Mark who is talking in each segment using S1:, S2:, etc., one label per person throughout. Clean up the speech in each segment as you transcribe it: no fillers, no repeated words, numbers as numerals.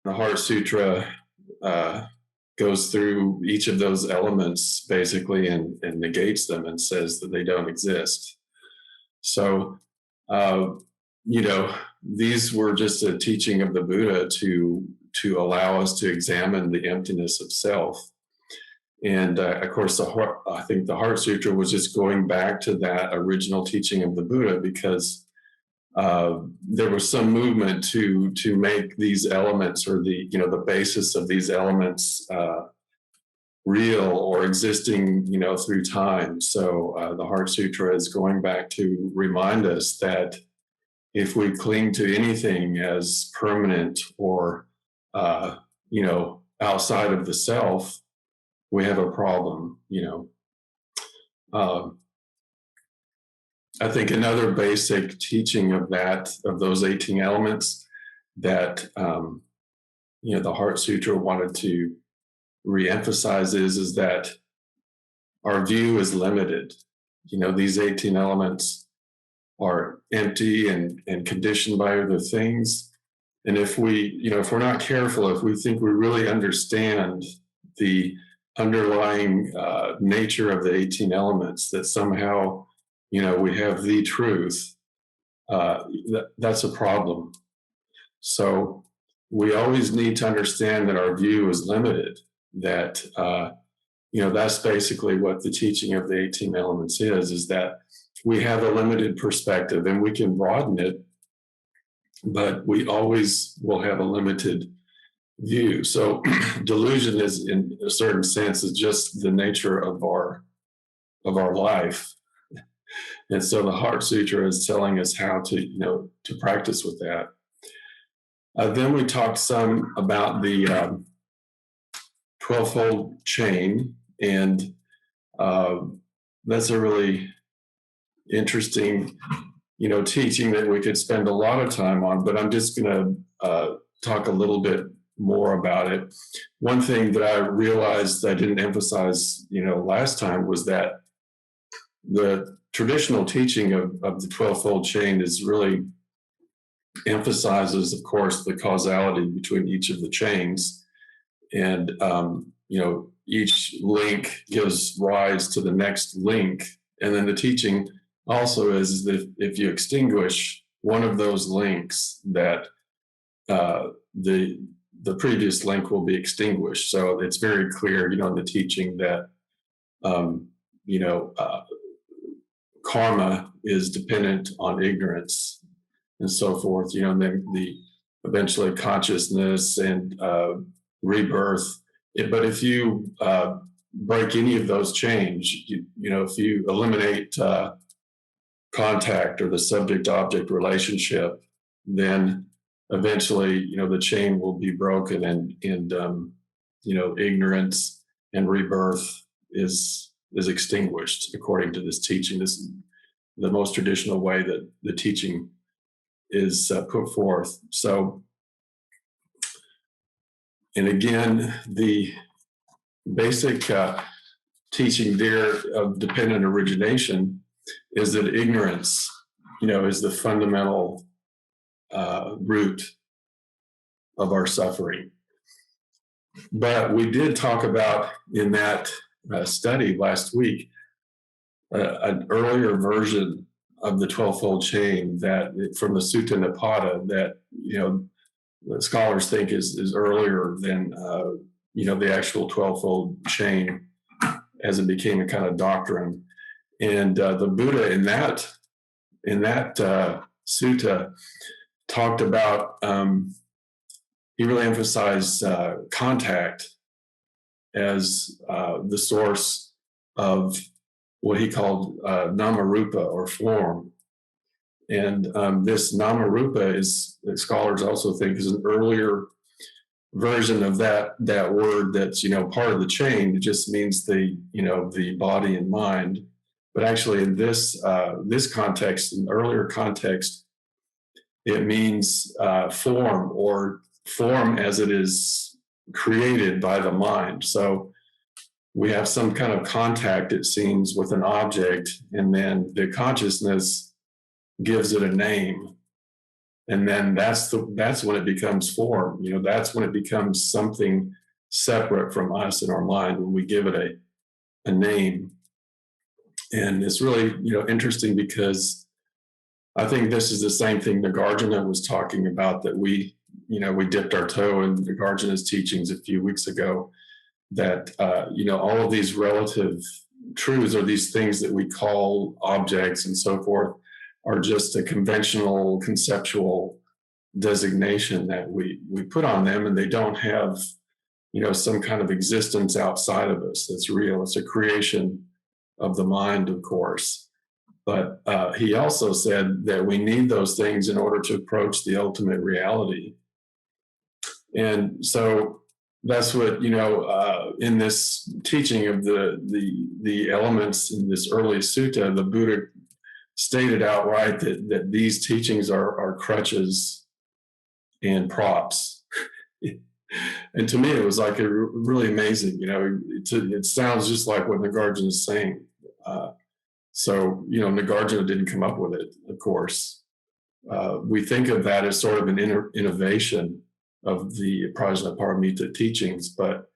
S1: The Heart Sutra goes through each of those elements basically and negates them and says that they don't exist. So, these were just a teaching of the Buddha to allow us to examine the emptiness of self. And of course, I think the Heart Sutra was just going back to that original teaching of the Buddha, because there was some movement to make these elements, or the basis of these elements, real or existing, through time. So the Heart Sutra is going back to remind us that if we cling to anything as permanent or outside of the self, we have a problem. I think another basic teaching of those 18 elements that the Heart Sutra wanted to reemphasize is that our view is limited. These 18 elements are empty and conditioned by other things. And if we're not careful, if we think we really understand the underlying nature of the 18 elements, that somehow, we have the truth, that's a problem. So we always need to understand that our view is limited, that, that's basically what the teaching of the 18 elements is that we have a limited perspective and we can broaden it, but we always will have a limited view. So delusion is, in a certain sense, is just the nature of our life. And so the Heart Sutra is telling us how to practice with that. Then we talked some about the 12-fold chain, and that's a really interesting, teaching that we could spend a lot of time on, but I'm just going to talk a little bit more about it. One thing that I realized I didn't emphasize, last time, was that the traditional teaching of the 12-fold chain is really emphasizes, of course, the causality between each of the chains. And, each link gives rise to the next link. And then the teaching also is that if you extinguish one of those links, that the previous link will be extinguished. So it's very clear, in the teaching that, karma is dependent on ignorance and so forth, and then eventually consciousness and rebirth. But if you break any of those chains, if you eliminate contact or the subject-object relationship, then eventually, the chain will be broken, and ignorance and rebirth is extinguished, according to this teaching. This is the most traditional way that the teaching is put forth. So, and again, the basic teaching there of dependent origination is that ignorance, is the fundamental root of our suffering. But we did talk about, in that study last week, an earlier version of the 12-fold chain, that from the Sutta Nipata, that the scholars think is earlier than the actual 12-fold chain, as it became a kind of doctrine. And the Buddha in that sutta talked about, he really emphasized contact as the source of what he called namarupa, or form. And this namarupa is, that scholars also think, is an earlier version of that word that's part of the chain. It just means the body and mind. But actually, in this context, in the earlier context, it means form, or form as it is created by the mind. So we have some kind of contact, it seems, with an object, and then the consciousness gives it a name. And then that's when it becomes form. That's when it becomes something separate from us in our mind, when we give it a name. And it's really, interesting, because I think this is the same thing Nagarjuna was talking about, that we dipped our toe in Nagarjuna's teachings a few weeks ago, that, all of these relative truths, or these things that we call objects and so forth, are just a conventional conceptual designation that we put on them, and they don't have, some kind of existence outside of us that's real. It's a creation of the mind, of course. But he also said that we need those things in order to approach the ultimate reality. And so that's what, in this teaching of the elements in this early sutta, the Buddha stated outright that these teachings are crutches and props. And to me, it was like really amazing. It sounds just like what Nagarjuna is saying. So, Nagarjuna didn't come up with it, of course. We think of that as sort of an innovation of the Prajnaparamita teachings, but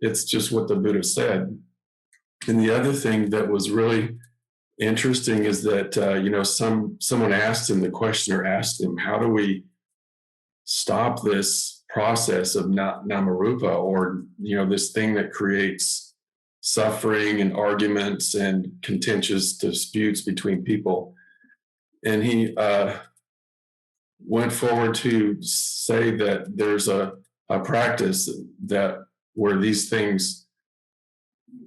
S1: it's just what the Buddha said. And the other thing that was really interesting is that, someone asked him, the questioner asked him, how do we stop this process of namarupa, or, this thing that creates suffering and arguments and contentious disputes between people? And he went forward to say that there's a practice that where these things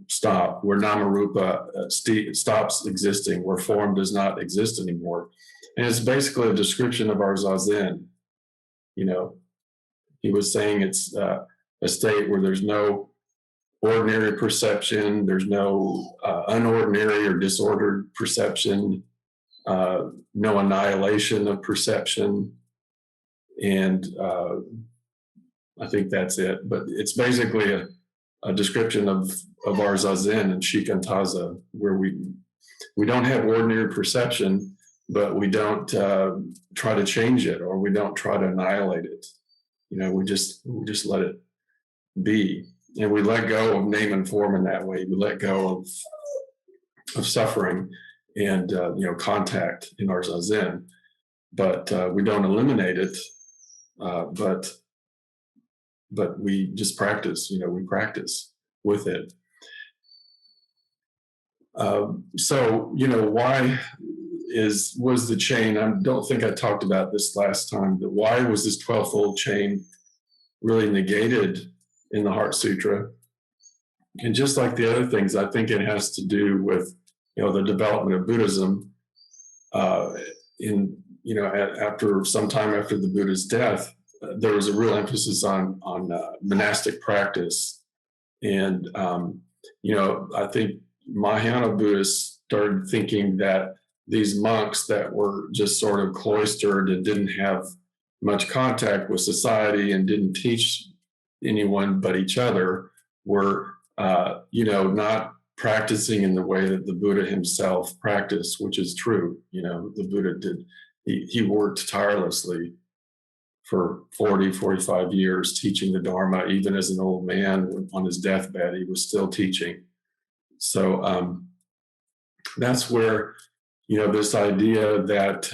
S1: stop, where namarupa stops existing, where form does not exist anymore. And it's basically a description of our zazen. He was saying it's a state where there's no ordinary perception, there's no unordinary or disordered perception, no annihilation of perception. And I think that's it. But it's basically a description of our zazen and shikantaza, where we don't have ordinary perception, but we don't try to change it, or we don't try to annihilate it. We just let it be. And we let go of name and form in that way. We let go of suffering and contact in our zazen, but we don't eliminate it. But we just practice. We practice with it. So why was the chain? I don't think I talked about this last time. But why was this 12-fold chain really negated in the Heart Sutra? And just like the other things, I think it has to do with the development of Buddhism. After some time after the Buddha's death, there was a real emphasis on monastic practice, and I think Mahayana Buddhists started thinking that these monks that were just sort of cloistered and didn't have much contact with society and didn't teach anyone but each other were, not practicing in the way that the Buddha himself practiced, which is true. The Buddha did. He worked tirelessly for 40, 45 years teaching the Dharma. Even as an old man on his deathbed, he was still teaching. So that's where, this idea that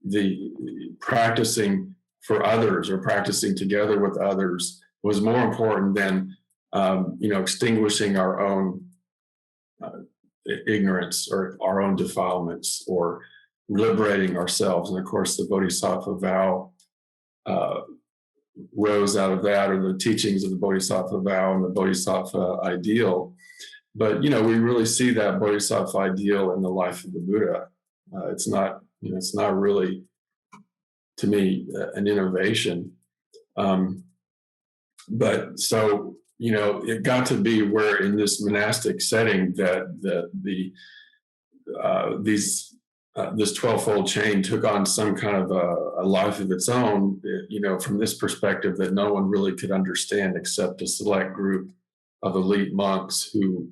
S1: the practicing for others or practicing together with others was more important than, extinguishing our own ignorance or our own defilements or liberating ourselves. And of course, the Bodhisattva vow rose out of that, or the teachings of the Bodhisattva vow and the Bodhisattva ideal. But, we really see that Bodhisattva ideal in the life of the Buddha. It's not really, to me, an innovation. But so, it got to be where in this monastic setting that this 12-fold chain took on some kind of a life of its own, from this perspective that no one really could understand except a select group of elite monks who,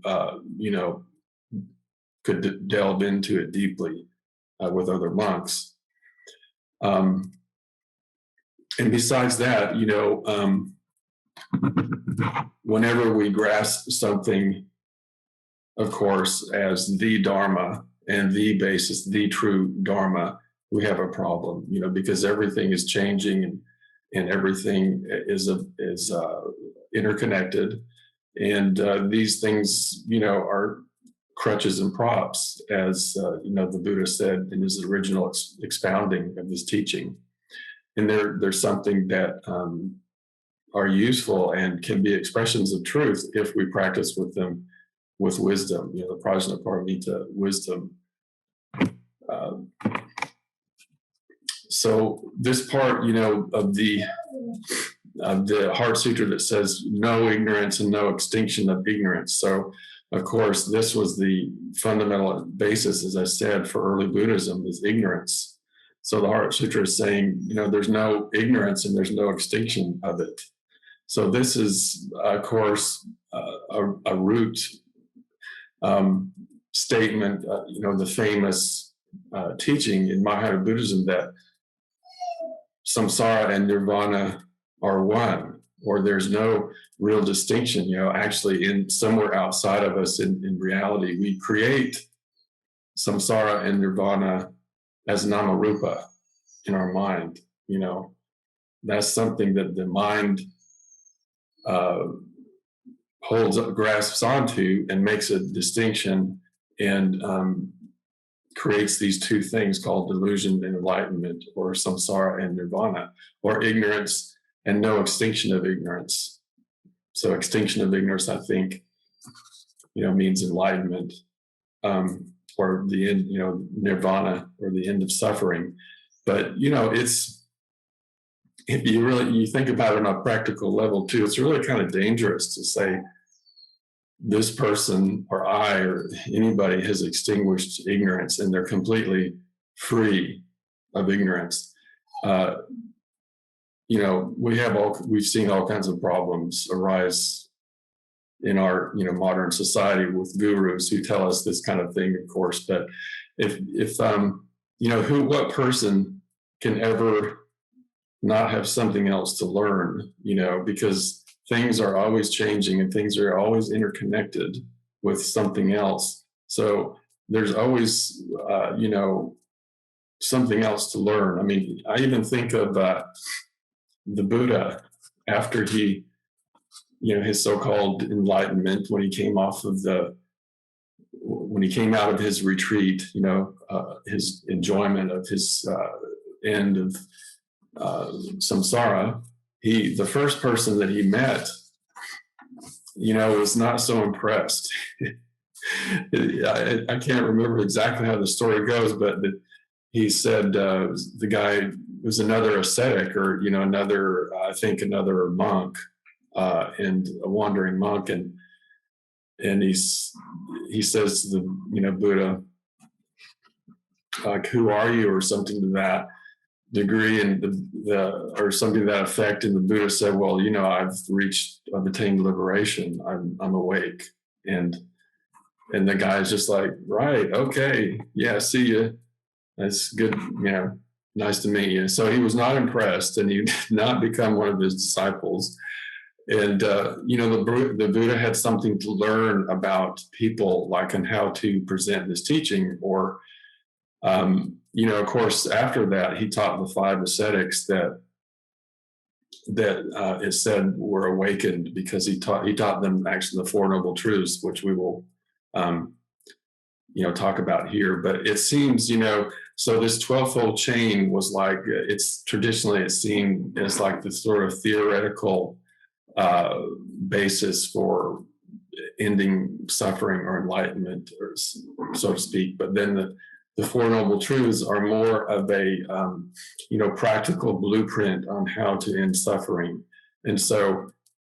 S1: could delve into it deeply with other monks. And besides that, whenever we grasp something, of course, as the Dharma and the basis, the true Dharma, we have a problem, because everything is changing and everything is interconnected. And these things, are crutches and props, as the Buddha said in his original expounding of his teaching. And there's something that are useful and can be expressions of truth if we practice with them with wisdom, the Prajñāpāramitāhṛdaya wisdom. So this part, of the Heart Sutra that says no ignorance and no extinction of ignorance. So, of course, this was the fundamental basis, as I said, for early Buddhism, is ignorance. So the Heart Sutra is saying, there's no ignorance and there's no extinction of it. So this is, of course, a root statement, the famous teaching in Mahayana Buddhism that samsara and nirvana are one, or there's no real distinction. Actually, in somewhere outside of us in reality, we create samsara and nirvana as namarupa in our mind. That's something that the mind grasps onto and makes a distinction and creates these two things called delusion and enlightenment, or samsara and nirvana, or ignorance and no extinction of ignorance. So extinction of ignorance, I think, means enlightenment, or the end, nirvana, or the end of suffering. But, it's, if you think about it on a practical level too, it's really kind of dangerous to say this person or I or anybody has extinguished ignorance and they're completely free of ignorance. We've seen all kinds of problems arise in our, modern society with gurus who tell us this kind of thing, of course. But what person can ever not have something else to learn, because things are always changing and things are always interconnected with something else. So there's always, something else to learn. I mean, I even think of the Buddha after he, his so-called enlightenment, when he came out of his retreat, his enjoyment of his end of samsara, the first person that he met, was not so impressed. I can't remember exactly how the story goes, but he said the guy was another ascetic, or another monk, and a wandering monk, and he says to the Buddha, like, who are you, or something to that degree, and or something to that effect. And the Buddha said, well, I've attained liberation. I'm awake. And the guy's just like, right, okay, yeah, see you. That's good, nice to meet you. So he was not impressed, and he did not become one of his disciples. And the Buddha had something to learn about people, like, and how to present this teaching, or of course, after that, he taught the 5 ascetics that it said were awakened, because he taught them actually the 4 Noble Truths, which we will, talk about here. But it seems, so this 12-fold chain was like, it's seen as like the sort of theoretical basis for ending suffering or enlightenment, or so to speak. But then the 4 Noble Truths are more of a, practical blueprint on how to end suffering. And so,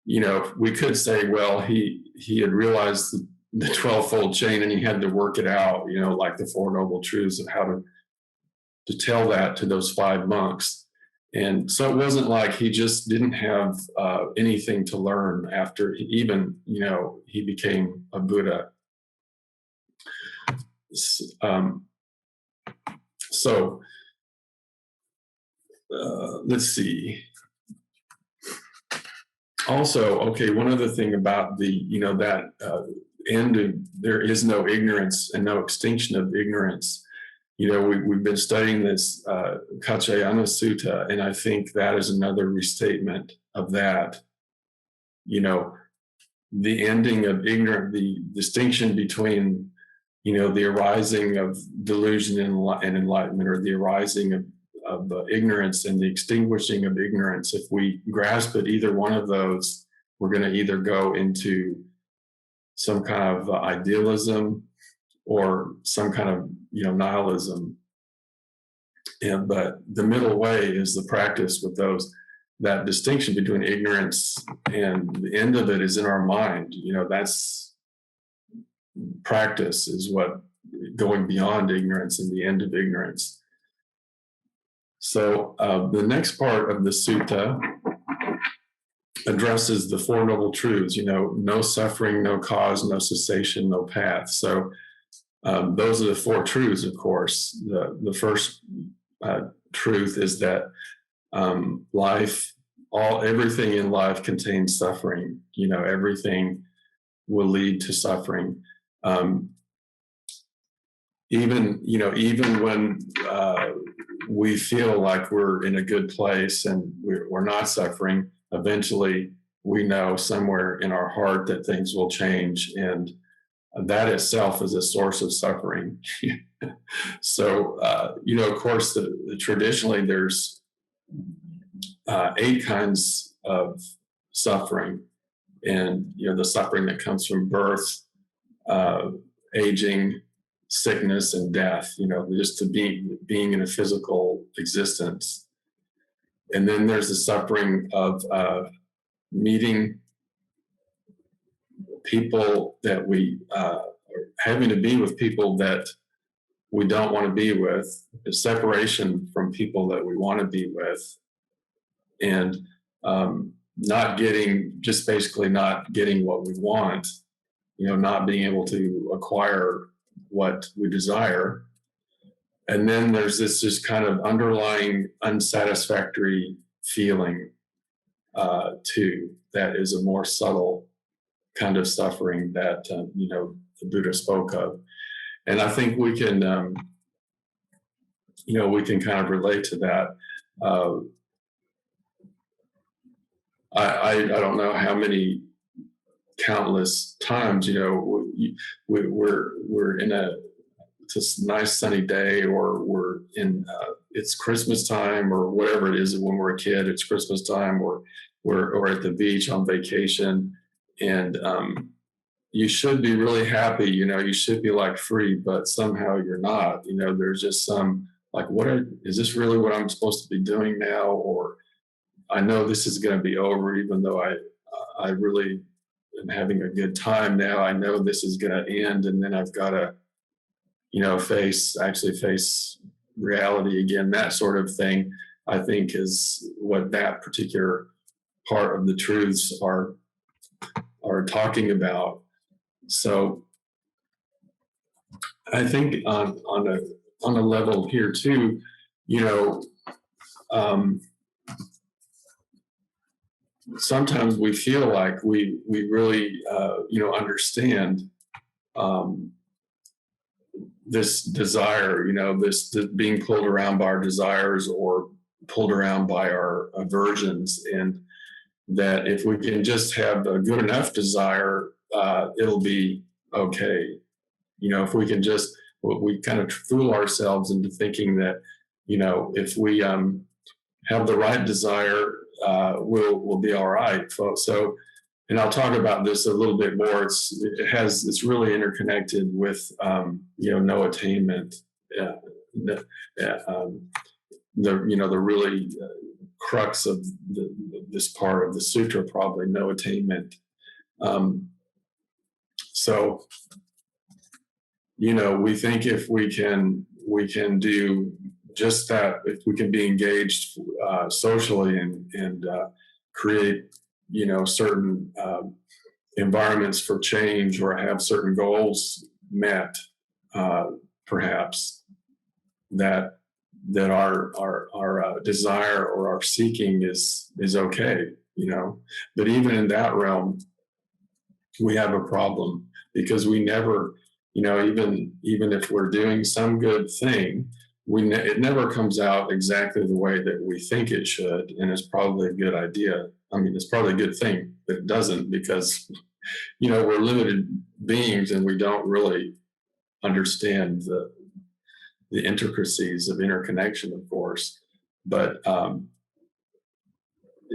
S1: we could say, well, he had realized the 12-fold chain and he had to work it out, like the 4 Noble Truths, of how to tell that to those 5 monks. And so it wasn't like he just didn't have anything to learn after he became a Buddha. So let's see. Also, okay, one other thing about the, that end of there is no ignorance and no extinction of ignorance. We've been studying this Kachayana Sutta, and I think that is another restatement of that. The ending of ignorance, the distinction between, the arising of delusion and enlightenment, or the arising of ignorance and the extinguishing of ignorance. If we grasp at either one of those, we're going to either go into some kind of idealism or some kind of nihilism. But the middle way is the practice with those. That distinction between ignorance and the end of it is in our mind. That's practice, is what going beyond ignorance and the end of ignorance. So the next part of the sutta addresses the Four Noble Truths, no suffering, no cause, no cessation, no path. So those are the four truths, of course. The first truth is that everything in life contains suffering. Everything will lead to suffering. Even when we feel like we're in a good place and we're not suffering, eventually we know somewhere in our heart that things will change, and that itself is a source of suffering. So, of course, traditionally there's 8 kinds of suffering, and the suffering that comes from birth, aging, sickness, and death. Just to being in a physical existence. And then there's the suffering of meeting people that having to be with people that we don't want to be with, the separation from people that we want to be with, and basically not getting what we want, not being able to acquire what we desire. And then there's this just kind of underlying unsatisfactory feeling too, that is a more subtle kind of suffering that the Buddha spoke of. And I think we can kind of relate to that. I don't know how many countless times we're in it's a nice sunny day, or we're in it's Christmas time, or whatever it is. When we're a kid, it's Christmas time, or we're at the beach on vacation, and you should be really happy. You should be like free, but somehow you're not. There's just some like, is this really what I'm supposed to be doing now? Or I know this is going to be over, even though I really am having a good time now. I know this is going to end, and then I've got to face reality again. That sort of thing, I think, is what that particular part of the truths are talking about. So I think on a level here too, sometimes we feel like we really understand this desire, this being pulled around by our desires or pulled around by our aversions, and that if we can just have a good enough desire, it'll be okay. If we can we kind of fool ourselves into thinking that, if we have the right desire, we'll be all right. So, and I'll talk about this a little bit more. It's really interconnected with no attainment. The really crux of this part of the sutra, probably no attainment. So we think if we can do just that, if we can be engaged socially and create certain environments for change, or have certain goals met, perhaps that that our desire or our seeking is okay, but even in that realm, we have a problem because we never, even if we're doing some good thing, it never comes out exactly the way that we think it should, and it's probably a good idea. I mean, it's probably a good thing that it doesn't, because we're limited beings and we don't really understand the intricacies of interconnection, of course. But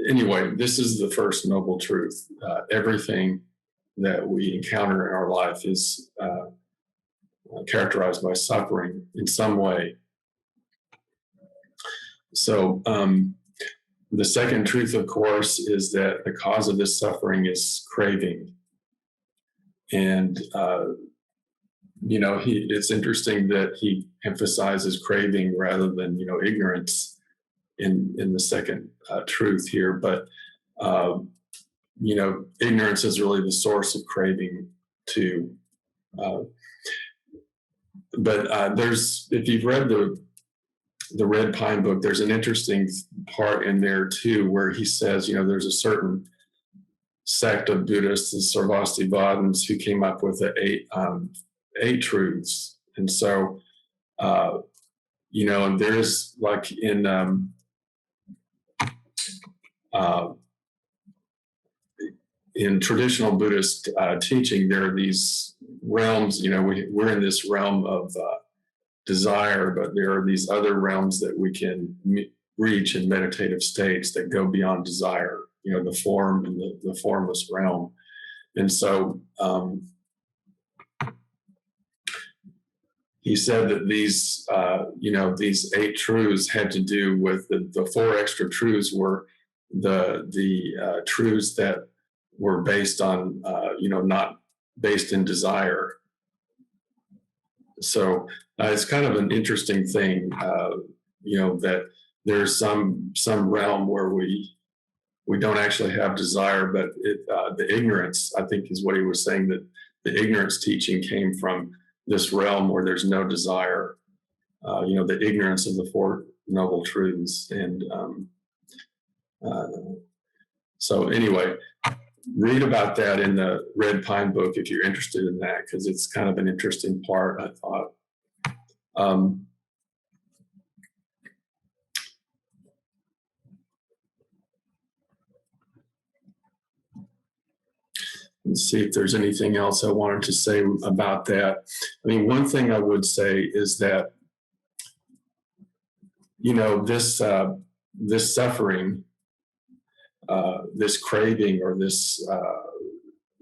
S1: anyway, this is the first noble truth. Everything that we encounter in our life is characterized by suffering in some way. So the second truth, of course, is that the cause of this suffering is craving. And it's interesting that he emphasizes craving rather than ignorance in the second truth here. But ignorance is really the source of craving too. But if you've read the Red Pine book, there's an interesting part in there too, where he says, there's a certain sect of Buddhists, the Sarvastivadins, who came up with the eight truths. And so, and there's like in traditional Buddhist teaching, there are these realms. We're in this realm of desire, but there are these other realms that we can reach in meditative states that go beyond desire. The form and the formless realm. And so he said that these eight truths had to do with the four extra truths were the truths that were based on, not based in desire. So it's kind of an interesting thing, that there's some realm where we don't actually have desire, but the ignorance, I think, is what he was saying, that the ignorance teaching came from this realm where there's no desire, the ignorance of the Four Noble Truths. And so anyway, read about that in the Red Pine book if you're interested in that, because it's kind of an interesting part, I thought. Let's see if there's anything else I wanted to say about that. I mean, one thing I would say is that, this suffering, this craving, or this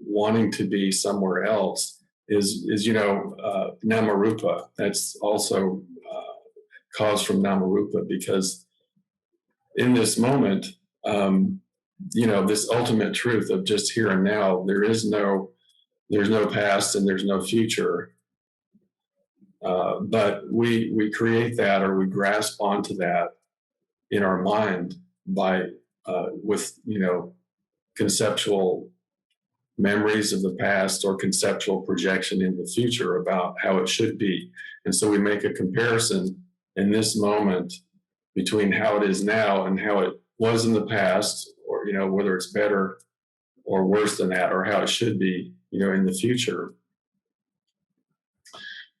S1: wanting to be somewhere else is namarupa. That's also caused from namarupa, because in this moment, this ultimate truth of just here and now, there's no past and there's no future. But we create that, or we grasp onto that in our mind by with conceptual memories of the past or conceptual projection in the future about how it should be. And so we make a comparison in this moment between how it is now and how it was in the past, or whether it's better or worse than that, or how it should be in the future.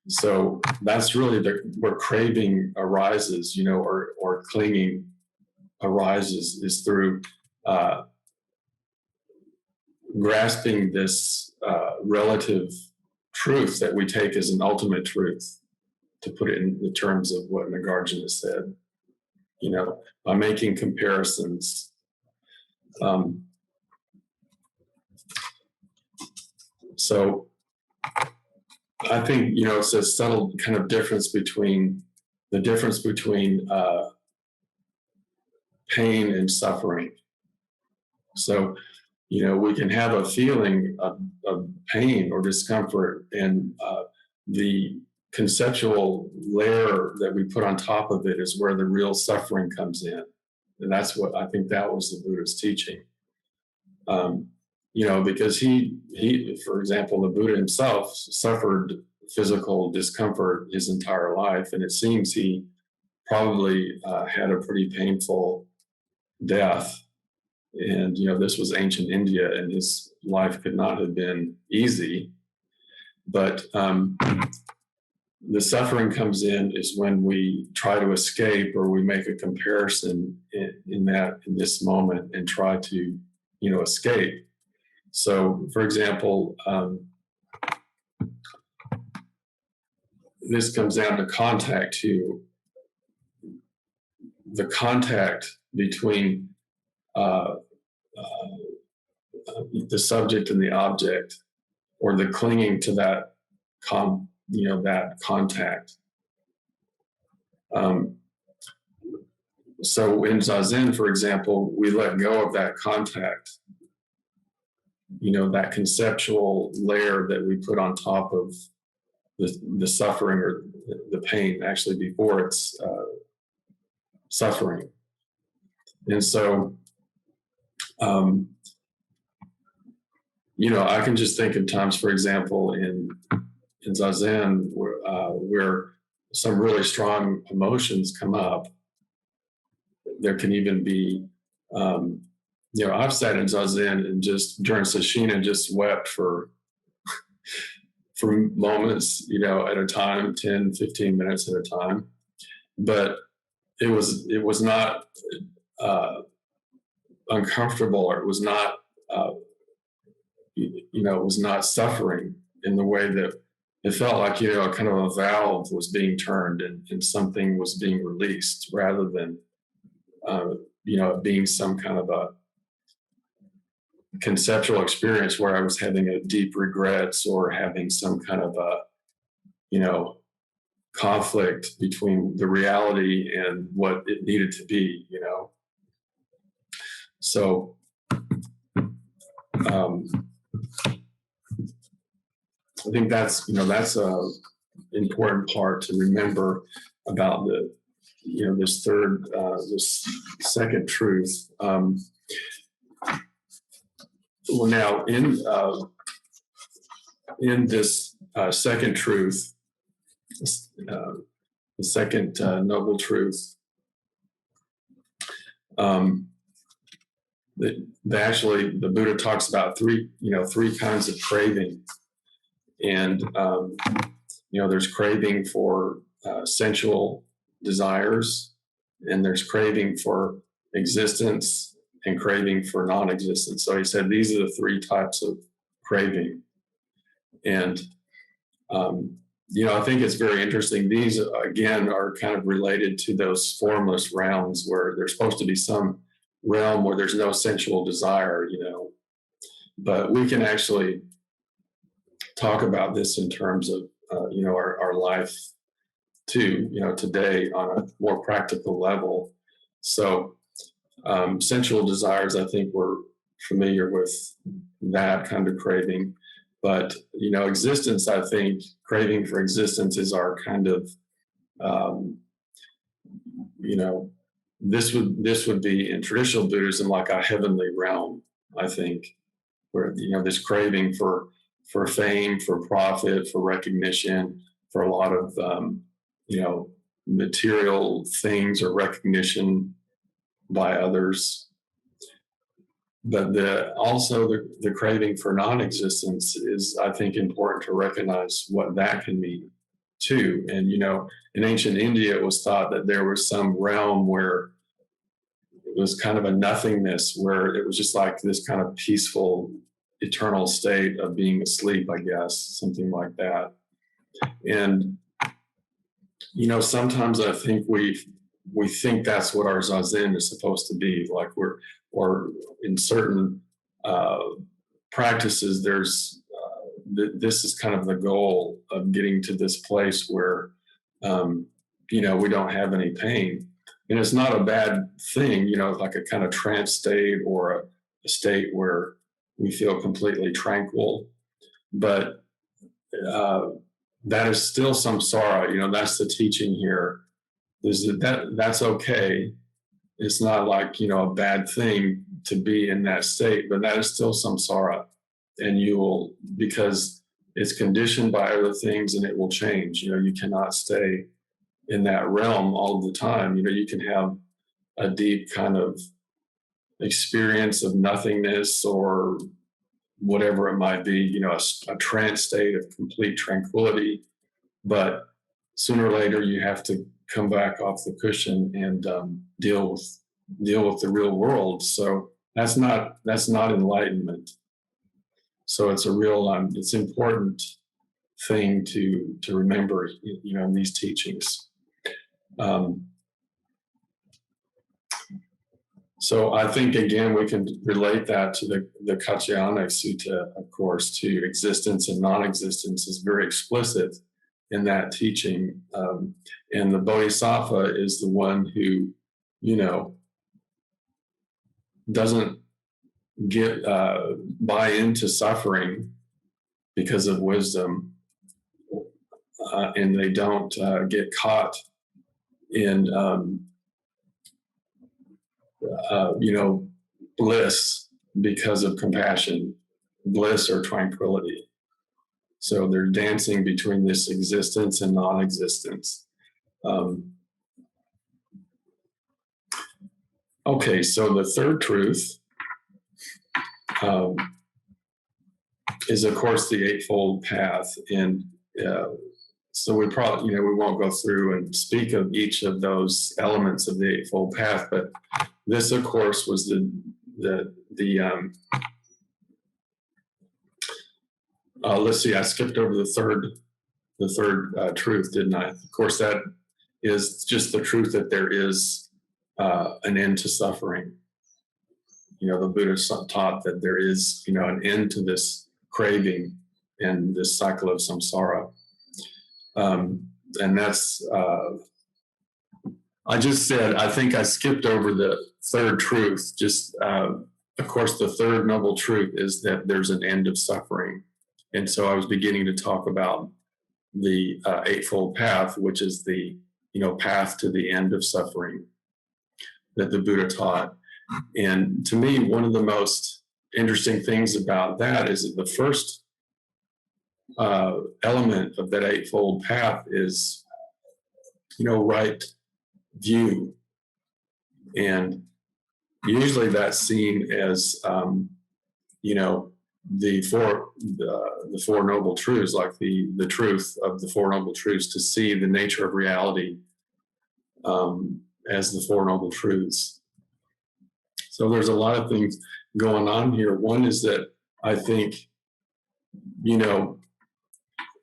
S1: So that's really where craving arises, or clinging arises, is through grasping this relative truth that we take as an ultimate truth, to put it in the terms of what Nagarjuna said, by making comparisons. So I think, it's a subtle kind of difference between pain and suffering. So, we can have a feeling of pain or discomfort, and the conceptual layer that we put on top of it is where the real suffering comes in. And that's what I think that was the Buddha's teaching. Because he, for example, the Buddha himself suffered physical discomfort his entire life, and it seems he probably had a pretty painful death. And, this was ancient India, and his life could not have been easy. But the suffering comes in is when we try to escape, or we make a comparison in this moment and try to, escape. So, for example, this comes down to contact too. The contact between the subject and the object, or the clinging to that that contact. So in Zazen, for example, we let go of that contact, that conceptual layer that we put on top of the suffering or the pain, actually, before it's suffering. And so, I can just think of times, for example, in Zazen, where some really strong emotions come up. There can even be, I've sat in Zazen and just during Sashina just wept for moments, at a time, 10, 15 minutes at a time. But it was not uncomfortable, or it was not, it was not suffering in the way that it felt like, kind of a valve was being turned and something was being released, rather than, being some kind of a conceptual experience where I was having a deep regrets, or having some kind of a, conflict between the reality and what it needed to be, So, I think that's a important part to remember about this second truth. Well, now in this second truth, the second noble truth, actually the Buddha talks about three kinds of craving. And, there's craving for sensual desires, and there's craving for existence, and craving for non-existence. So he said these are the three types of craving. And, I think it's very interesting. These, again, are kind of related to those formless realms, where there's supposed to be some realm where there's no sensual desire, But we can actually talk about this in terms of, our life too, today on a more practical level. So sensual desires, I think we're familiar with that kind of craving. But, existence, I think craving for existence is our kind of, this would be in traditional Buddhism like a heavenly realm, I think, where, this craving for fame, for profit, for recognition, for a lot of, material things or recognition by others. But also the craving for non-existence is, I think, important to recognize what that can mean too. And, in ancient India, it was thought that there was some realm where it was kind of a nothingness, where it was just like this kind of peaceful, eternal state of being asleep, I guess, something like that. And, sometimes I think we think that's what our Zazen is supposed to be, like or in certain practices, there's this is kind of the goal of getting to this place where, we don't have any pain. And it's not a bad thing, like a kind of trance state, or a state where we feel completely tranquil. But that is still samsara, that's the teaching here, is that's okay. It's not like, a bad thing to be in that state, but that is still samsara. And because it's conditioned by other things, and it will change. You cannot stay in that realm all the time. You can have a deep kind of experience of nothingness or whatever it might be, a trance state of complete tranquility. But sooner or later, you have to come back off the cushion and deal with the real world. So that's not enlightenment. So it's a real it's important thing to remember, in these teachings. So I think, again, we can relate that to the Kaccayana Sutta, of course, to existence and non-existence is very explicit in that teaching. And the Bodhisattva is the one who, doesn't buy into suffering because of wisdom, and they don't get caught in bliss because of compassion, bliss or tranquility. So they're dancing between this existence and non-existence. Okay, so the third truth is, of course, the Eightfold Path. And so we probably, we won't go through and speak of each of those elements of the Eightfold Path, but this, of course, was let's see, I skipped over the third truth, didn't I? Of course, that is just the truth that there is an end to suffering. The Buddha taught that there is, an end to this craving and this cycle of samsara. And that's, I just said, I think I skipped over the third truth. Just, of course, the third noble truth is that there's an end of suffering. And so I was beginning to talk about the Eightfold Path, which is the, path to the end of suffering that the Buddha taught. And to me, one of the most interesting things about that is that the first element of that Eightfold Path is, right view. And usually that's seen as, the four noble truths, like the truth of the Four Noble Truths, to see the nature of reality as the Four Noble Truths. So there's a lot of things going on here. One is that I think,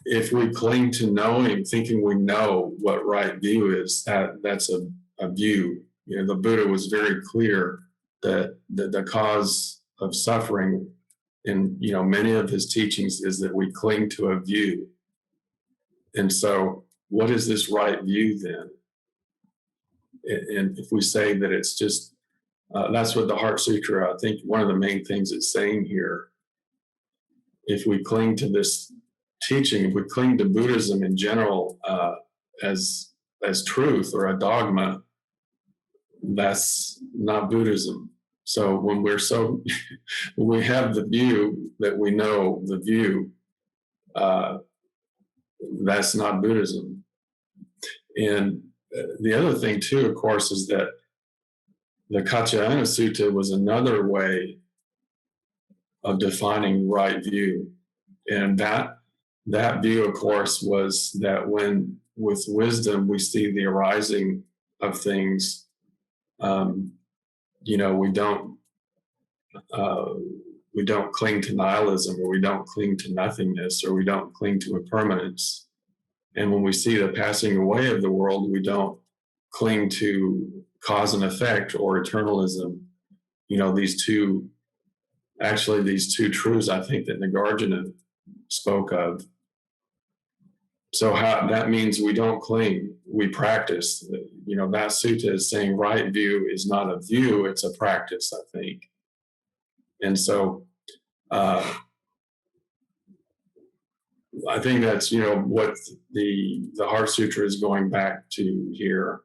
S1: if we cling to knowing, thinking we know what right view is, that's a view. The Buddha was very clear that the cause of suffering in, many of his teachings is that we cling to a view. And so what is this right view then? And if we say that it's just, that's what the Heart Sutra, I think one of the main things it's saying here, if we cling to this teaching, if we cling to Buddhism in general as truth or a dogma, that's not Buddhism. So when when we have the view that we know the view, that's not Buddhism. And the other thing too, of course, is that the Kaccayana Sutta was another way of defining right view. And that view, of course, was that when with wisdom we see the arising of things, we don't cling to nihilism, or we don't cling to nothingness, or we don't cling to impermanence. And when we see the passing away of the world, we don't cling to cause and effect or eternalism. These two truths, I think, that Nagarjuna spoke of. So that means we don't cling, we practice. That sutta is saying right view is not a view, it's a practice, I think. And so I think that's, what the Heart Sutra is going back to here.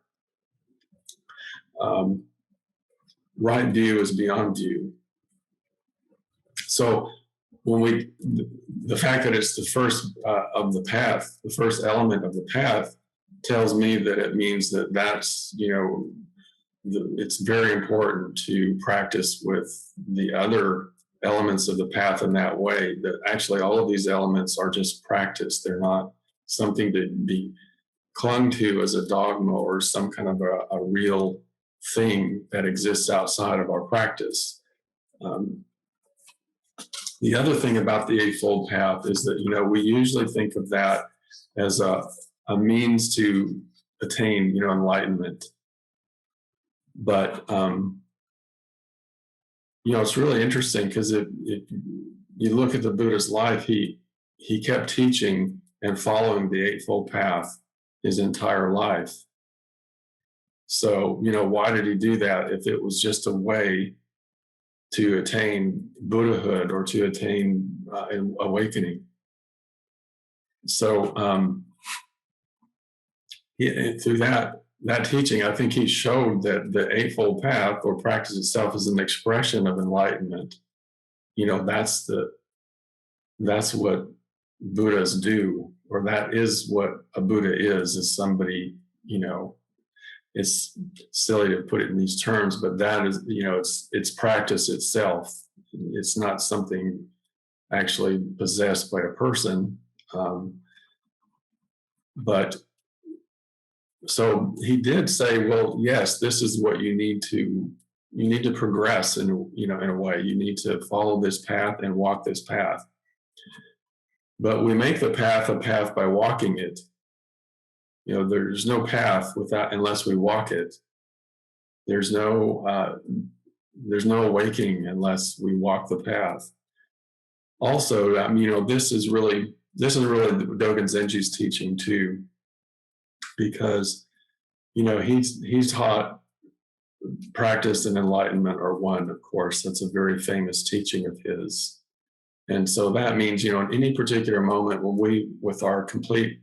S1: Right view is beyond view. So when the fact that it's the first of the path, the first element of the path, tells me that it means that that's, it's very important to practice with the other elements of the path in that way, that actually all of these elements are just practice. They're not something to be clung to as a dogma or some kind of a real thing that exists outside of our practice. The other thing about the Eightfold Path is that, we usually think of that as a means to attain, enlightenment. But, it's really interesting because if you look at the Buddha's life, he kept teaching and following the Eightfold Path his entire life. So, why did he do that if it was just a way to attain Buddhahood or to attain awakening? So, through that teaching, I think he showed that the Eightfold Path or practice itself is an expression of enlightenment. That's what Buddhas do, or that is what a Buddha is somebody, it's silly to put it in these terms, but that is, it's practice itself. It's not something actually possessed by a person. But so he did say, well, yes, this is what you need to progress in a way. You need to follow this path and walk this path. But we make the path a path by walking it. There's no path unless we walk it. There's no awakening unless we walk the path. Also, this is really Dogen Zenji's teaching too, because he's taught practice and enlightenment are one. Of course, that's a very famous teaching of his, and so that means in any particular moment when we, with our complete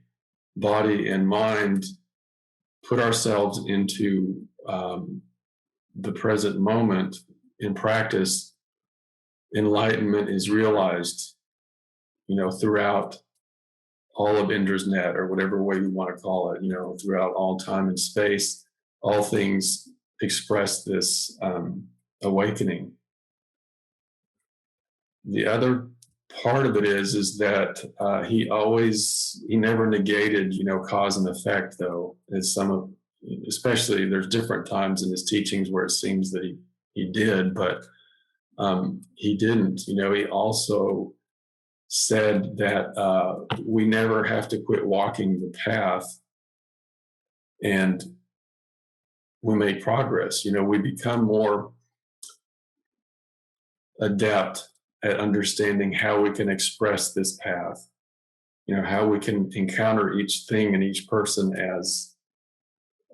S1: body and mind, put ourselves into the present moment in practice, enlightenment is realized, throughout all of Indra's net, or whatever way we want to call it, throughout all time and space, all things express this awakening. The other part of it is that he never negated, cause and effect, though, as especially there's different times in his teachings where it seems that he did, but he didn't. He also said that we never have to quit walking the path, and we make progress. We become more adept at understanding how we can express this path, how we can encounter each thing and each person as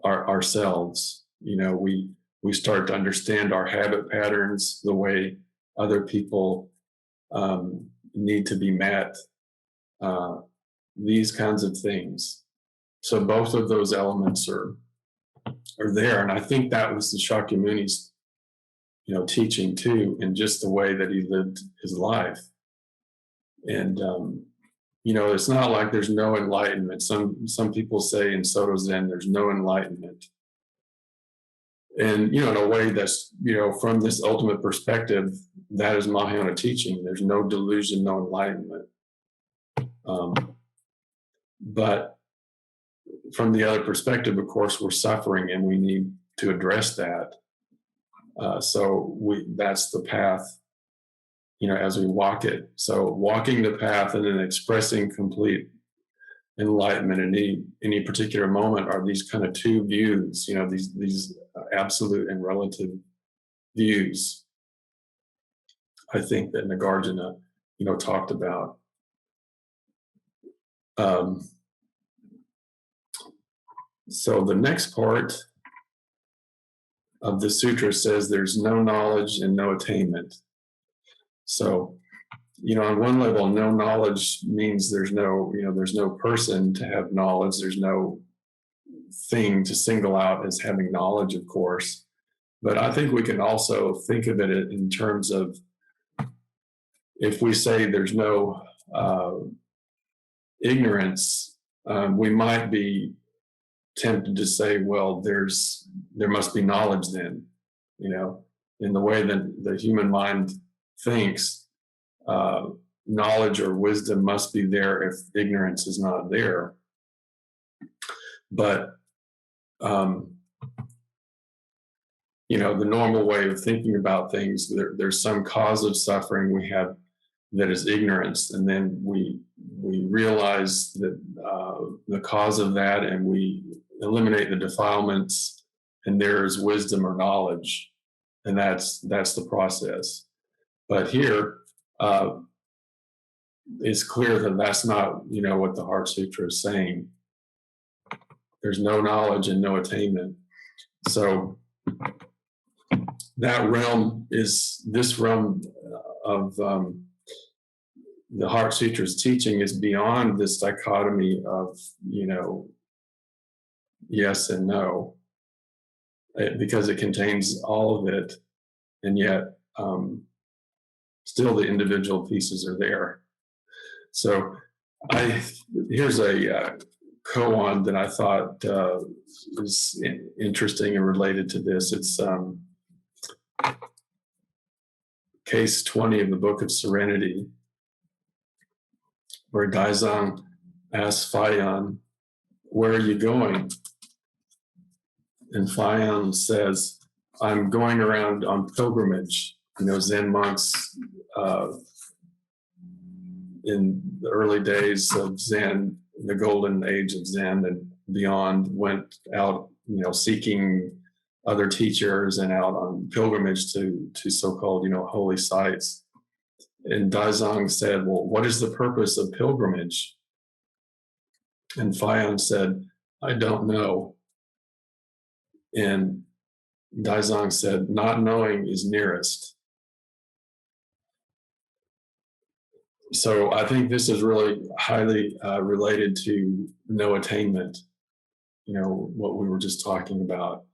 S1: ourselves. We start to understand our habit patterns, the way other people need to be met, these kinds of things. So both of those elements are there, and I think that was the Shakyamuni's teaching too, in just the way that he lived his life. And it's not like there's no enlightenment. Some people say in Soto Zen there's no enlightenment, and in a way that's from this ultimate perspective, that is Mahayana teaching. There's no delusion, no enlightenment. But from the other perspective, of course, we're suffering, and we need to address that. So that's the path, as we walk it. So walking the path and then expressing complete enlightenment in any particular moment are these kind of two views, these absolute and relative views, I think, that Nagarjuna, talked about. So the next part of the sutra says there's no knowledge and no attainment. So, on one level, no knowledge means there's no person to have knowledge. There's no thing to single out as having knowledge, of course. But I think we can also think of it in terms of, if we say there's no ignorance, we might be tempted to say, well, there must be knowledge then, in the way that the human mind thinks, knowledge or wisdom must be there if ignorance is not there. But, the normal way of thinking about things, there's some cause of suffering we have that is ignorance, and then we realize that the cause of that, and we eliminate the defilements, and there is wisdom or knowledge, and that's the process. But here, it's clear that that's not what the Heart Sutra is saying. There's no knowledge and no attainment. So that realm is this realm of the Heart Sutra's teaching is beyond this dichotomy of yes and no, because it contains all of it, and yet still the individual pieces are there. So here's a koan that I thought was interesting and related to this. It's case 20 of the Book of Serenity, where Daizang asks Fayan, "Where are you going?" And Fayan says, "I'm going around on pilgrimage." Zen monks in the early days of Zen, the golden age of Zen and beyond, went out, seeking other teachers and out on pilgrimage to so-called, holy sites. And Daizang said, "Well, what is the purpose of pilgrimage?" And Fayan said, "I don't know." And Daizang said, "Not knowing is nearest." So I think this is really highly related to no attainment, what we were just talking about.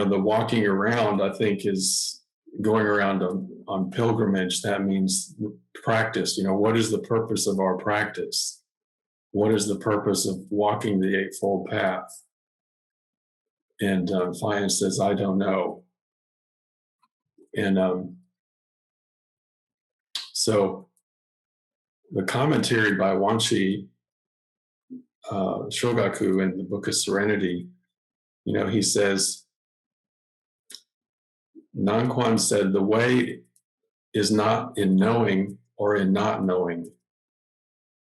S1: The walking around, I think, is going around on pilgrimage. That means practice. What is the purpose of our practice? What is the purpose of walking the Eightfold Path? And Fayan says, "I don't know." And so the commentary by Wanshi Shogaku in the Book of Serenity, he says, Nanquan said, "The way is not in knowing or in not knowing.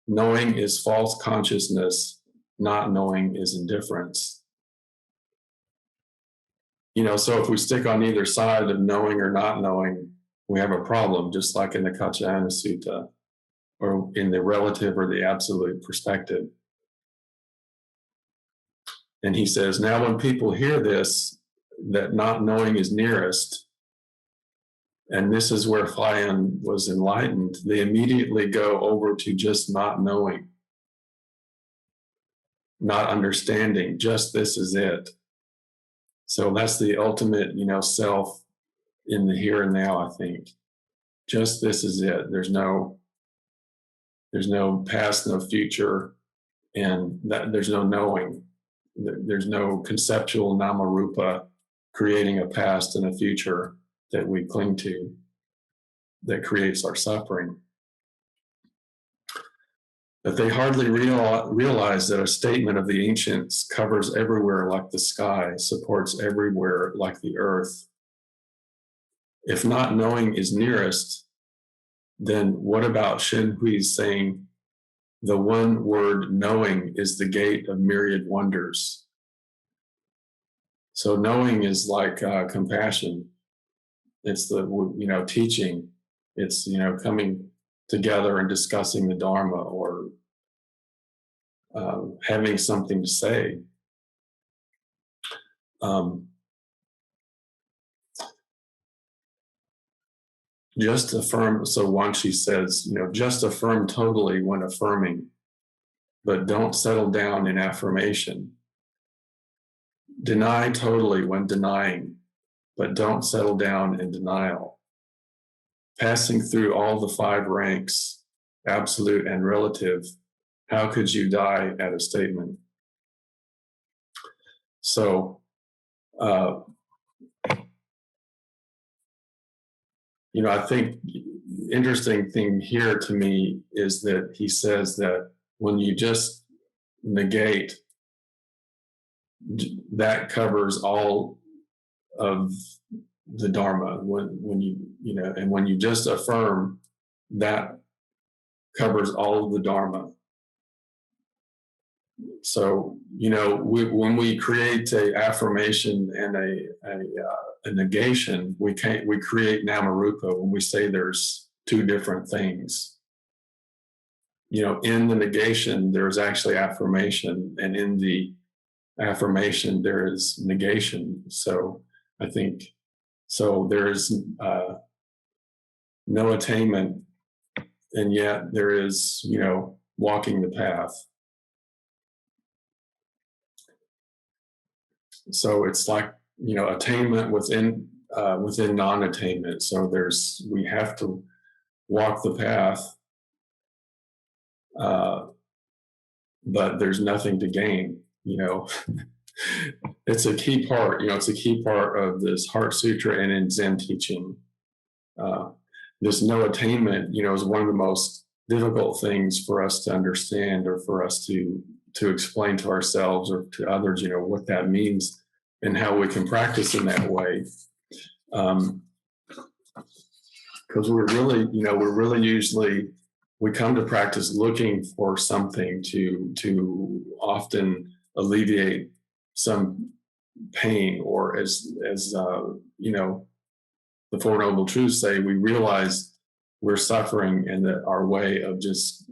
S1: Knowing is false consciousness. Not knowing is indifference." So if we stick on either side of knowing or not knowing, we have a problem, just like in the Kaccayana Sutta, or in the relative or the absolute perspective. And he says, now when people hear this, that not knowing is nearest, and this is where Fayan was enlightened, they immediately go over to just not knowing, not understanding, just this is it. So that's the ultimate, self in the here and now, I think. Just this is it. There's no past, no future, and there's no knowing. There's no conceptual nama-rupa creating a past and a future that we cling to that creates our suffering. But they hardly realize that a statement of the ancients covers everywhere like the sky, supports everywhere like the earth. If not knowing is nearest, then what about Shenhui's saying, the one word knowing is the gate of myriad wonders? So knowing is like compassion. It's the, teaching. It's, coming together and discussing the Dharma, or having something to say. Just affirm, so Wanshi says, just affirm totally when affirming, but don't settle down in affirmation. Deny totally when denying, but don't settle down in denial. Passing through all the 5 ranks, absolute and relative, How could you die at a statement? So, I think interesting thing here to me is that he says that when you just negate, that covers all of the Dharma. When and when you just affirm, that covers all of the Dharma. So, when we create a affirmation and a negation, we create Namarupa when we say there's two different things. In the negation, there's actually affirmation, and in the affirmation, there is negation. So I think, there's no attainment, and yet there is, walking the path. So it's like, attainment within non-attainment. So we have to walk the path, but there's nothing to gain. It's a key part. It's a key part of this Heart Sutra and in Zen teaching. This no attainment, is one of the most difficult things for us to understand, or for us to explain to ourselves or to others, what that means and how we can practice in that way. Because we're really usually, we come to practice looking for something to often alleviate some pain, or as the Four Noble Truths say, we realize we're suffering, and that our way of just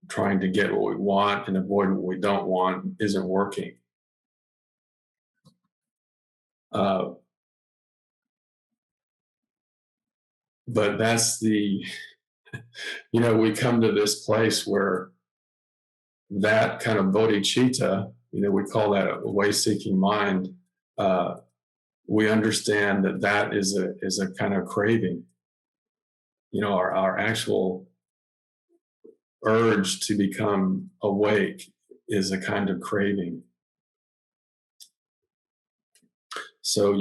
S1: trying to get what we want and avoid what we don't want isn't working. But that's we come to this place where that kind of bodhicitta, we call that a way-seeking mind. We understand that is a kind of craving. Our actual urge to become awake is a kind of craving. So,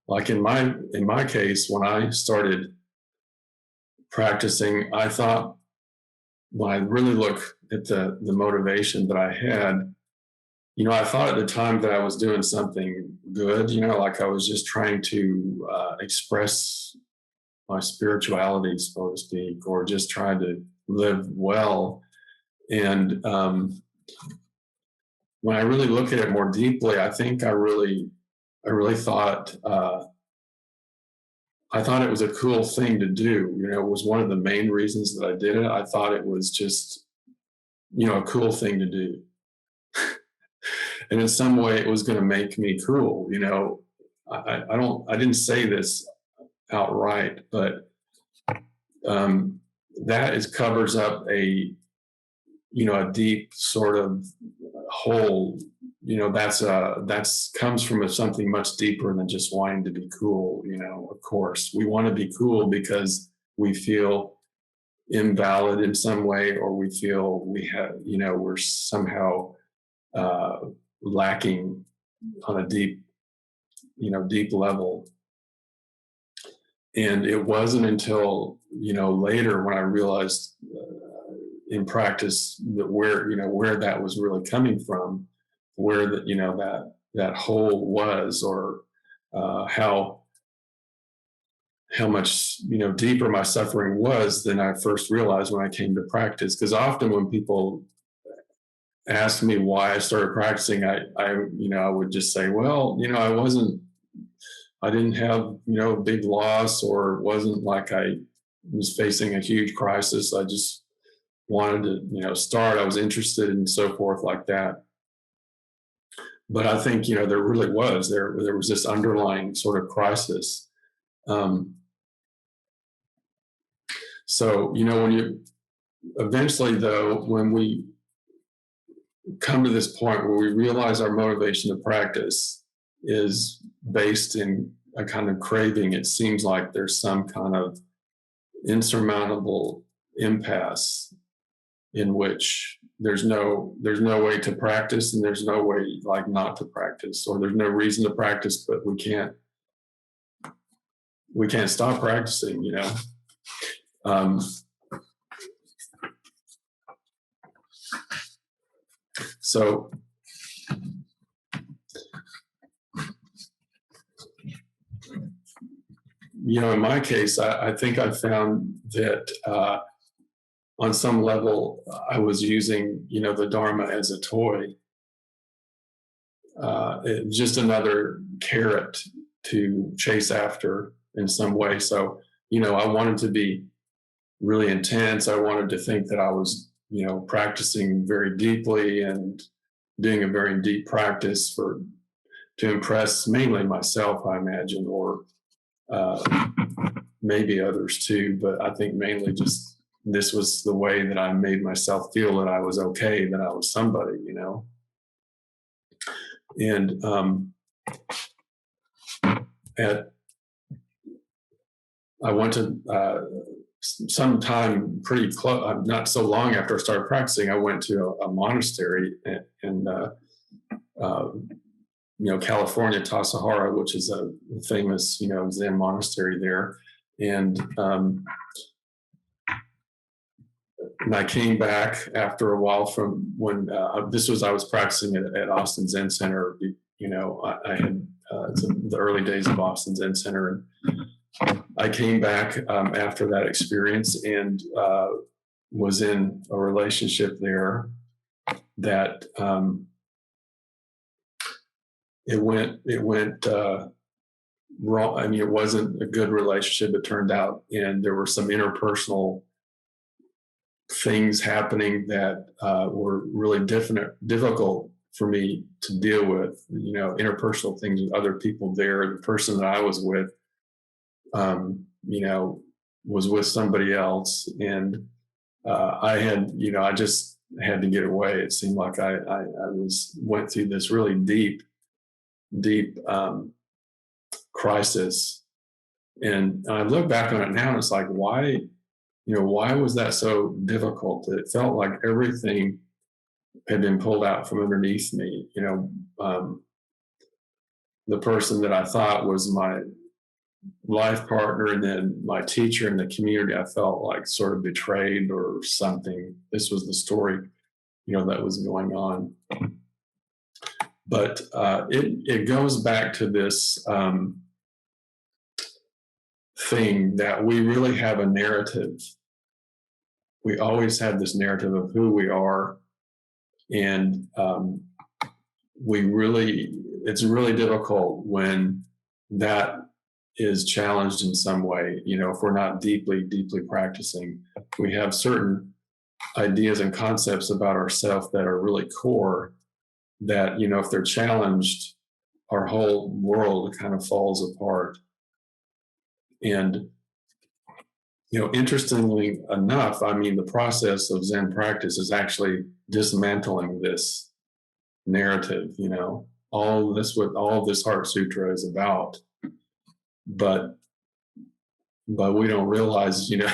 S1: like in my case, when I started practicing, I thought, when I really look at the motivation that I had, I thought at the time that I was doing something good, like I was just trying to express my spirituality, so to speak, or just trying to live well. And when I really look at it more deeply, I think I really thought, I thought it was a cool thing to do. It was one of the main reasons that I did it. I thought it was just, a cool thing to do. And in some way it was going to make me cool. I didn't say this outright, but that covers up a deep sort of hole. That's comes from something much deeper than just wanting to be cool. Of course, we want to be cool because we feel invalid in some way, or we feel we're somehow lacking on a deep level. And it wasn't until later when I realized in practice that where that was really coming from, where that hole was, or how much deeper my suffering was than I first realized when I came to practice. Because often when people ask me why I started practicing, I would just say, well, I didn't have a big loss, or it wasn't like I was facing a huge crisis. I just wanted to start. I was interested, and so forth, like that. But I think there really was there was this underlying sort of crisis. So when you eventually, though, when we come to this point where we realize our motivation to practice is based in a kind of craving, it seems like there's some kind of insurmountable impasse in which there's no way to practice, and there's no way like not to practice, or there's no reason to practice, but we can't stop practicing, you know. So you know, in my case, I think I found that on some level I was using, you know, the Dharma as a toy, just another carrot to chase after in some way. So, you know, I wanted to be really intense. I wanted to think that I was, you know, practicing very deeply and doing a very deep practice to impress mainly myself, I imagine, or maybe others too. But I think mainly just this was the way that I made myself feel that I was okay, that I was somebody, you know. And I went to sometime pretty close, not so long after I started practicing, I went to a monastery in you know, California, Tassajara, which is a famous, you know, Zen monastery there. And I came back after a while from when I was practicing at Austin Zen Center. You know, I had it's the early days of Austin Zen Center, and I came back after that experience and was in a relationship there that it went wrong. I mean, it wasn't a good relationship, it turned out, and there were some interpersonal things happening that were really difficult for me to deal with. You know, interpersonal things with other people there. The person that I was with, you know, was with somebody else, and I had, you know, I just had to get away. It seemed like I went through this really deep crisis, and I look back on it now, and it's like, why was that so difficult? It felt like everything had been pulled out from underneath me. You know, the person that I thought was my life partner and then my teacher in the community, I felt like sort of betrayed or something. This was the story, you know, that was going on. But it goes back to this thing that we really have a narrative. We always have this narrative of who we are, and it's really difficult when that is challenged in some way. You know, if we're not deeply practicing, we have certain ideas and concepts about ourselves that are really core, that, you know, if they're challenged, our whole world kind of falls apart. And, you know, interestingly enough, I mean, the process of Zen practice is actually dismantling this narrative, you know, all this Heart Sutra is about. But we don't realize, you know,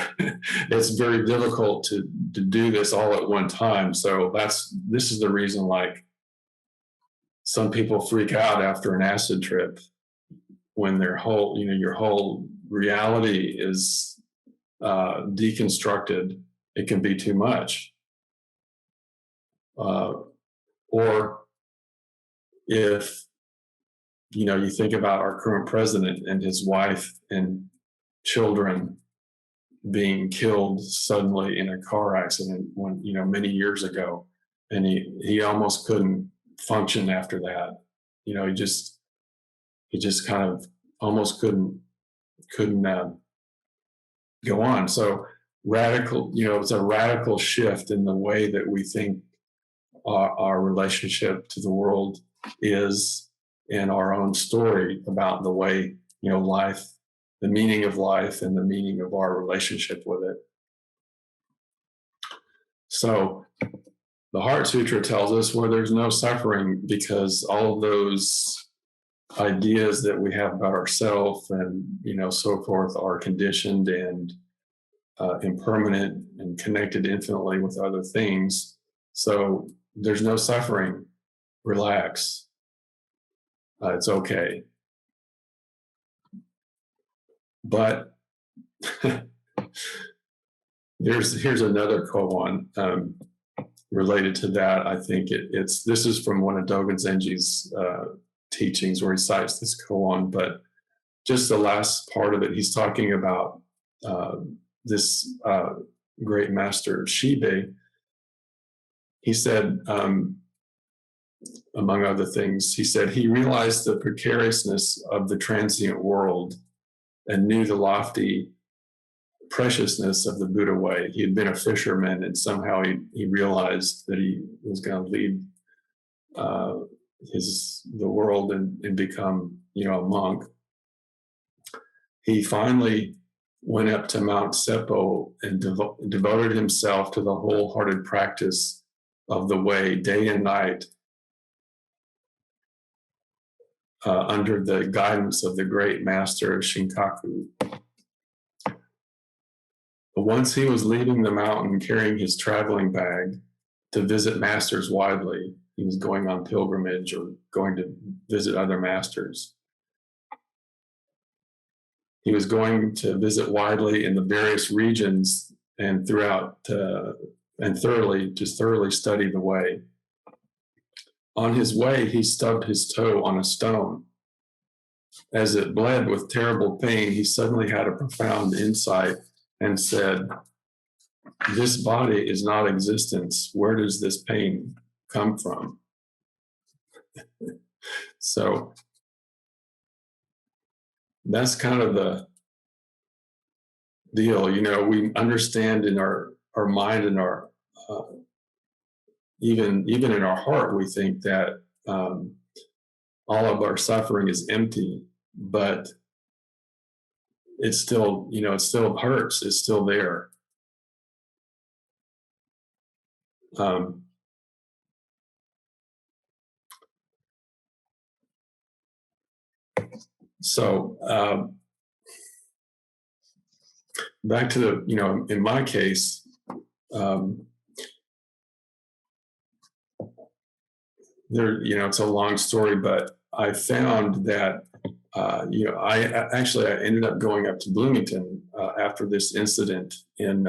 S1: it's very difficult to do this all at one time. So this is the reason, like, some people freak out after an acid trip when your whole reality is deconstructed. It can be too much. Or if, you know, you think about our current president and his wife and children being killed suddenly in a car accident many years ago, and he almost couldn't function after that. You know, he just kind of almost couldn't go on. So radical, you know, it's a radical shift in the way that we think our relationship to the world is, and our own story about the way, you know, life, the meaning of life and the meaning of our relationship with it. So the Heart Sutra tells us where there's no suffering, because all of those ideas that we have about ourselves and, you know, so forth are conditioned and impermanent and connected infinitely with other things. So there's no suffering. Relax. It's okay. But here's another koan related to that. I think this is from one of Dogen Zenji's teachings where he cites this koan, but just the last part of it, he's talking about this great master Shibe. He said, among other things, he said he realized the precariousness of the transient world and knew the lofty preciousness of the Buddha way. He had been a fisherman, and somehow he realized that he was going to lead the world and become, a monk. He finally went up to Mount Seppo and devoted himself to the wholehearted practice of the way day and night, under the guidance of the great master Shinkaku. But once he was leaving the mountain carrying his traveling bag to visit masters widely. He was going on pilgrimage or going to visit other masters. He was going to visit widely in the various regions and throughout, and thoroughly study the way. On his way, he stubbed his toe on a stone. As it bled with terrible pain, he suddenly had a profound insight and said, "This body is not existence. Where does this pain come from?" So that's kind of the deal. We understand in our mind and our even in our heart, we think that all of our suffering is empty, but it still, it still hurts. It's still there. So back to the, in my case, it's a long story, but I found that, I ended up going up to Bloomington after this incident in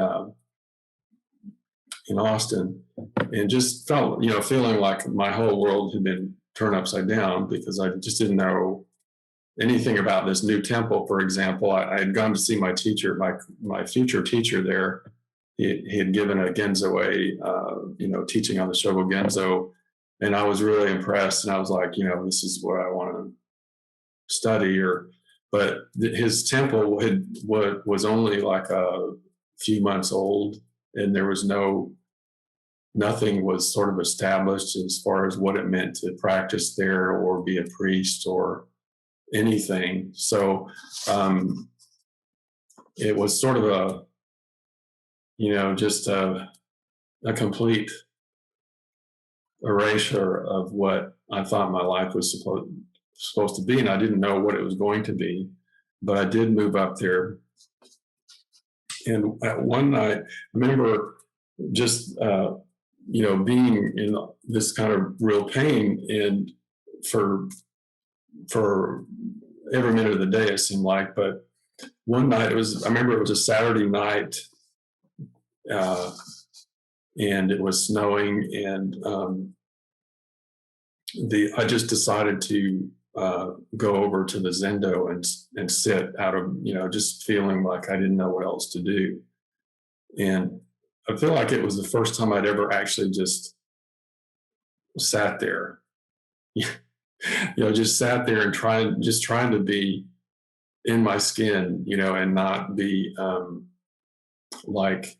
S1: Austin, and just felt, feeling like my whole world had been turned upside down because I just didn't know anything about this new temple. For example, I had gone to see my teacher, my future teacher there. He had given a Genzo teaching on the Shogo Genzo, and I was really impressed. And I was like, this is what I want to study. But his temple was only like a few months old, and there was nothing was sort of established as far as what it meant to practice there or be a priest or anything. So it was sort of just a complete erasure of what I thought my life was supposed to be, and I didn't know what it was going to be. But I did move up there, and at one night, I remember just being in this kind of real pain, and for every minute of the day it seemed like. But one night I remember it was a Saturday night, and it was snowing, and I just decided to go over to the Zendo and sit out of, just feeling like I didn't know what else to do. And I feel like it was the first time I'd ever actually just sat there, just sat there and trying to be in my skin, and not be like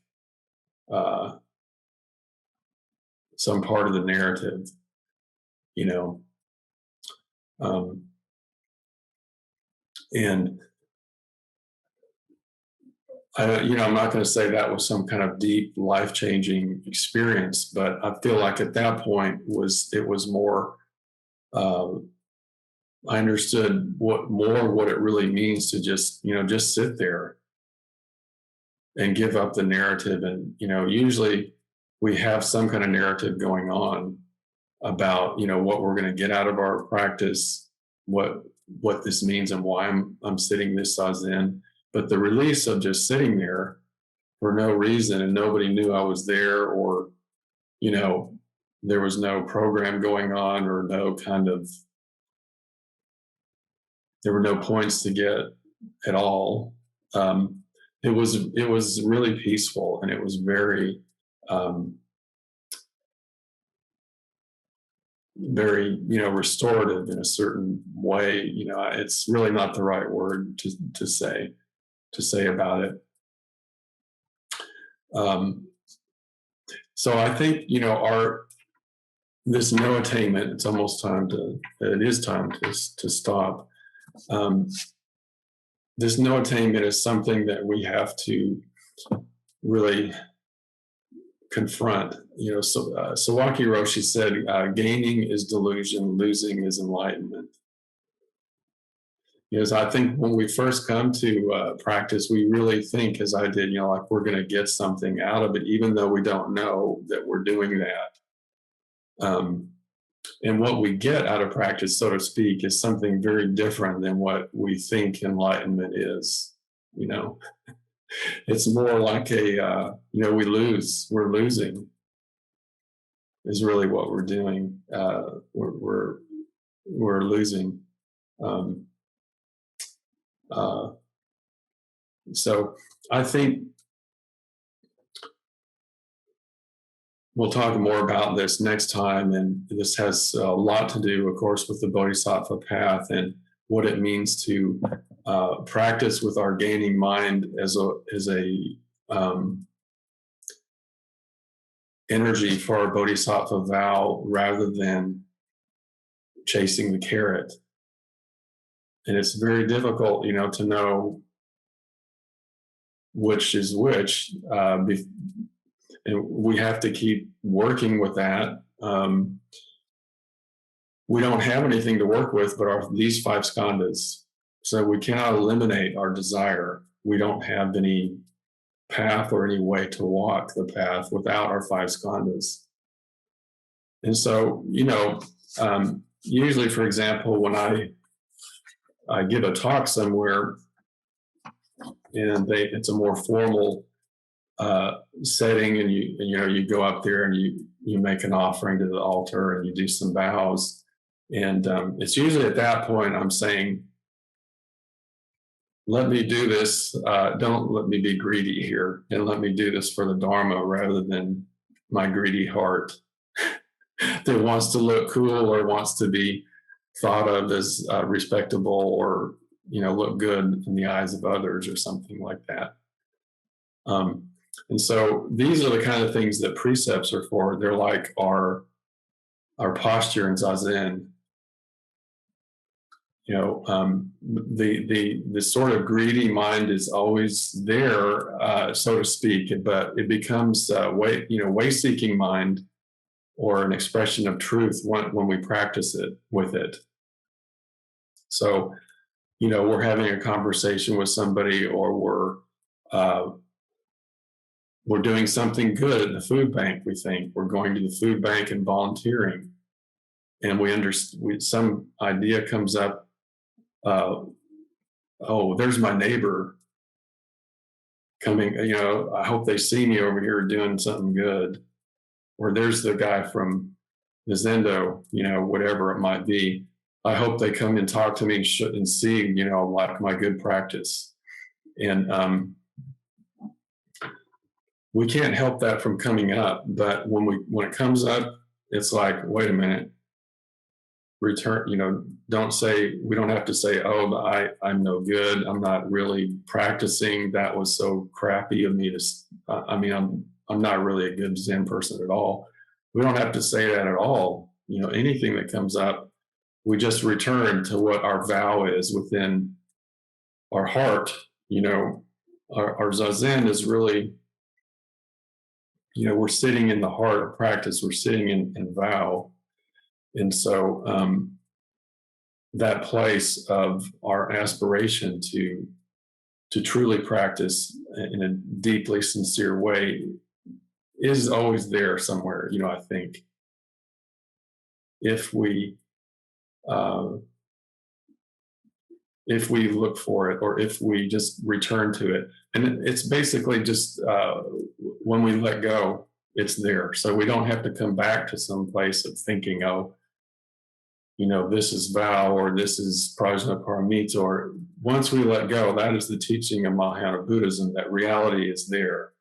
S1: some part of the narrative, and I'm not going to say that was some kind of deep, life-changing experience, but I feel like at that point it was more. I understood what it really means to just sit there and give up the narrative. And usually we have some kind of narrative going on about, what we're going to get out of our practice, what this means, and why I'm sitting this zazen. But the release of just sitting there for no reason, and nobody knew I was there, or there was no program going on, or there were no points to get at all. It was really peaceful, and it was very very restorative in a certain way. It's really not the right word to say about it. So I think this no attainment, it is time to stop. This no attainment is something that we have to really confront. Sawaki Roshi said, gaining is delusion, losing is enlightenment. So I think when we first come to practice, we really think, as I did, like we're going to get something out of it, even though we don't know that we're doing that. And what we get out of practice, so to speak, is something very different than what we think enlightenment is. It's more like we're losing is really what we're doing. We're losing. So I think we'll talk more about this next time, and this has a lot to do, of course, with the Bodhisattva path and what it means to practice with our gaining mind as a energy for our Bodhisattva vow, rather than chasing the carrot. And it's very difficult, to know which is which. And we have to keep working with that. We don't have anything to work with but these 5 skandhas. So we cannot eliminate our desire. We don't have any path or any way to walk the path without our 5 skandhas. And so, usually, for example, when I give a talk somewhere, and it's a more formal setting, and you go up there and you make an offering to the altar and you do some vows, and it's usually at that point I'm saying, let me do this. Don't let me be greedy here, and let me do this for the Dharma rather than my greedy heart that wants to look cool or wants to be thought of as respectable, or look good in the eyes of others, or something like that. And so these are the kind of things that precepts are for. They're like our posture in zazen. The sort of greedy mind is always there, so to speak, but it becomes way-seeking mind, or an expression of truth when we practice it with it. So, we're having a conversation with somebody, or we're doing something good at the food bank. We think we're going to the food bank and volunteering, and some idea comes up. There's my neighbor coming. I hope they see me over here doing something good. Or there's the guy from the Zendo, whatever it might be. I hope they come and talk to me and see, like my good practice. And we can't help that from coming up. But when it comes up, it's like, wait a minute, return. Don't say, we don't have to say, I'm no good. I'm not really practicing. That was so crappy of me to. I'm not really a good Zen person at all. We don't have to say that at all. Anything that comes up, we just return to what our vow is within our heart. Our zazen is really, we're sitting in the heart of practice. We're sitting in vow. And so that place of our aspiration to truly practice in a deeply sincere way is always there somewhere. I think uh, if we look for it, or if we just return to it, and it's basically just when we let go, it's there. So we don't have to come back to some place of thinking, oh, this is vow, or this is Prajñāpāramitāhṛdaya, or once we let go, that is the teaching of Mahayana Buddhism, that reality is there,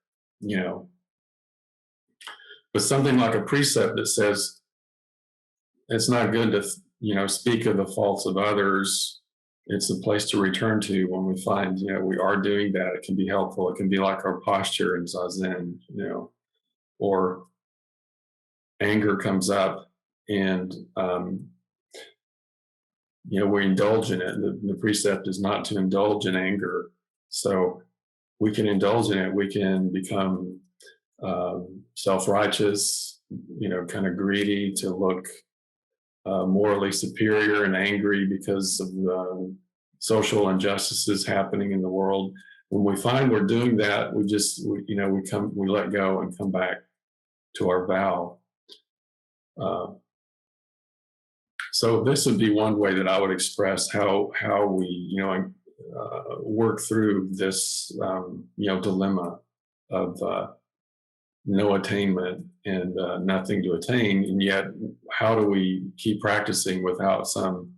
S1: But something like a precept that says it's not good to, speak of the faults of others. It's a place to return to when we find, we are doing that. It can be helpful. It can be like our posture in Zazen, or anger comes up and, we indulge in it. The precept is not to indulge in anger. So we can indulge in it. We can become self-righteous, kind of greedy, to look morally superior and angry because of social injustices happening in the world. When we find we're doing that, we let go and come back to our vow. So this would be one way that I would express how we work through this dilemma of no attainment and nothing to attain, and yet how do we keep practicing without some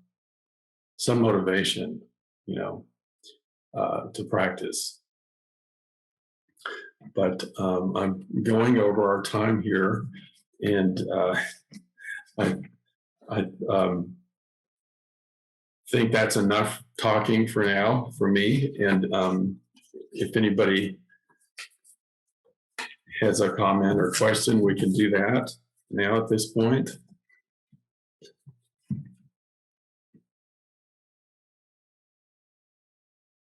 S1: motivation, to practice? But I'm going over our time here, and I think that's enough talking for now for me. And if anybody has a comment or question, we can do that now at this point.